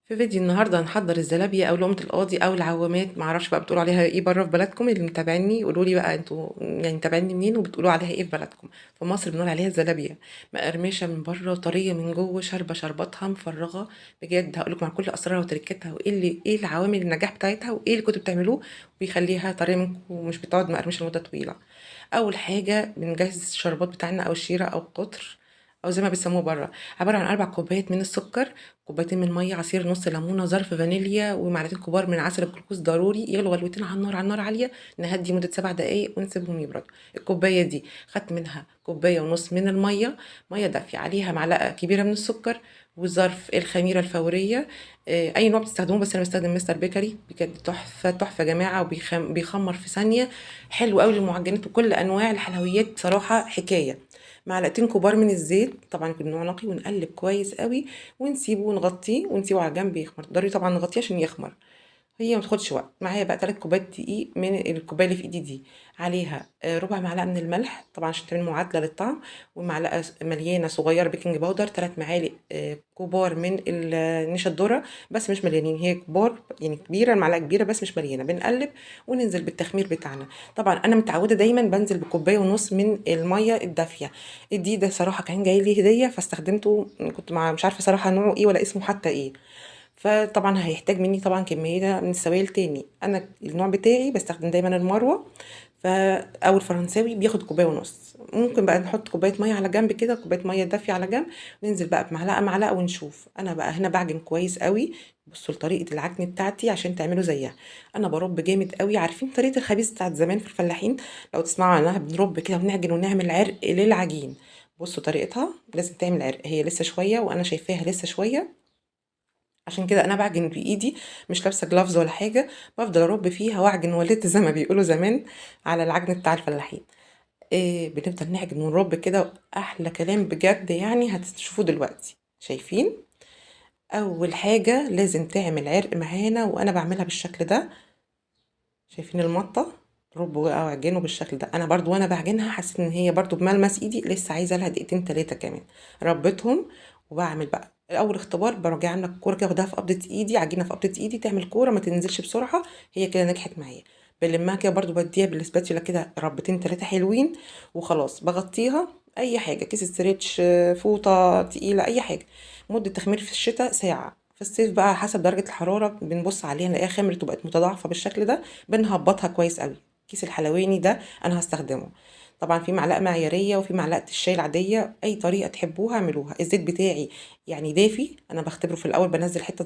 في فيديو النهارده هنحضر الزلابية او لقمة القاضي او العوامات، معرفش بقى بتقولوا عليها ايه بره في بلدكم. اللي متابعيني قولوا لي بقى انتوا يعني متابعيني منين وبتقولوا عليها ايه في بلدكم. في مصر بنقول عليها الزلابية، مقرمشة من بره وطرية من جوه، شاربة شرباتها مفرغة. بجد هقول لكم عن كل اسرارها وتركاتها وايه اللي ايه العوامل النجاح بتاعتها وايه اللي كنتوا بتعملوه وبيخليها طرية منكم ومش بتقعد مقرمشة لمدة طويلة. اول حاجة بنجهز الشربات بتاعنا او الشيرة او القطر او زي ما بيسموه بره. عبارة عن 4 كوبايات من السكر، كوبايتين من ميه، عصير نص ليمونه، ظرف فانيليا، ومعلقتين كبار من عسل الجلوكوز ضروري. يغلوا غلوتين على النار عاليه، نهدي مده 7 دقايق ونسيبهم يبردوا. الكوبايه دي خدت منها كوبايه ونص من الميه، ميه دافيه، عليها معلقه كبيره من السكر، وظرف الخميره الفوريه. اي نوع بتستخدموه، بس انا بستخدم مستر بيكري. بجد تحفه تحفه يا جماعه، وبيخمر في ثانيه. حلو قوي للمعجنات وكل انواع الحلويات، بصراحه حكايه. معلقتين كبار من الزيت، طبعا يكون نوع نقي، ونقلب كويس قوي ونسيبه ونغطيه ونسيبه على جنب يخمر. ضروري طبعا نغطيه عشان يخمر. هي ما تاخدش وقت. معايا بقى 3 كوبايات دقيق من الكوبايه اللي في ايدي دي، عليها ربع معلقه من الملح طبعا عشان تعمل معادله للطعم، ومعلقه مليانه صغيره بيكنج باودر، 3 معالق كبار من نشا الذره، بس مش مليانين، هي كبار يعني كبيره، المعلقه كبيره بس مش مليانه. بنقلب وننزل بالتخمير بتاعنا. طبعا انا متعوده دايما بنزل بكوبايه ونص من الميه الدافيه. الدقيق ده صراحه كان جاي لي هديه فاستخدمته، كنت مش عارفه صراحه نوعه ايه ولا اسمه حتى ايه. فطبعا هيحتاج مني طبعا كمية من السوائل تاني. انا النوع بتاعي بستخدم دايما المروة او الفرنساوي، بياخد كوبايه ونص. ممكن بقى نحط كوبايه ميه على جنب كده، كوبايه ميه دافيه على جنب، وننزل بقى بمعلقه معلقه ونشوف. انا بقى هنا بعجن كويس قوي. بصوا لطريقه العجن بتاعتي عشان تعملوا زيها. انا برب جامد قوي. عارفين طريقه الخبيز بتاعت زمان في الفلاحين؟ لو تسمعوا عنها، بنرب كده ونعجن ونعمل عرق للعجين. بصوا طريقتها لازم تعمل عرق، هي لسه شويه وانا شايفاها لسه شويه. عشان كده انا بعجن بايدي، مش لابسه جلافز ولا حاجه. بفضل ارب فيها واعجن ولت زي ما بيقولوا زمان على العجن بتاع الفلاحين. إيه، بنفضل نعجن ونرب كده. احلى كلام بجد، يعني هتشوفوا دلوقتي. شايفين؟ اول حاجه لازم تعمل عرق معانا، وانا بعملها بالشكل ده. شايفين المطه؟ ربوا او اعجنوا بالشكل ده. انا برضو وانا بعجنها حسيت ان هي برضو بملمس ايدي لسه عايزه لها دقيقتين 3 كمان. ربيتهم. وبعمل بقى اول اختبار، برجع عامله الكوره كده، واخدها في قبضه ايدي، عجينه في قبضه ايدي تعمل كوره ما تنزلش بسرعه. هي كده نجحت معايا. بلمها كده برضو، بديها بالسباتشولا كده ربتين 3 حلوين. وخلاص بغطيها. اي حاجه، كيس استريتش، فوطه تقيله، اي حاجه. مده تخمير في الشتاء ساعه، في الصيف بقى حسب درجة الحرارة بنبص عليها نلاقيها خمرت وبقت متضاعفة بالشكل ده. بنهبطها كويس قوي. كيس الحلواني ده انا هستخدمه. طبعا في معلقة معيارية وفي معلقة الشاي العادية، اي طريقة تحبوها اعملوها. الزيت بتاعي يعني دافي، انا بختبره في الاول، بنزل حتة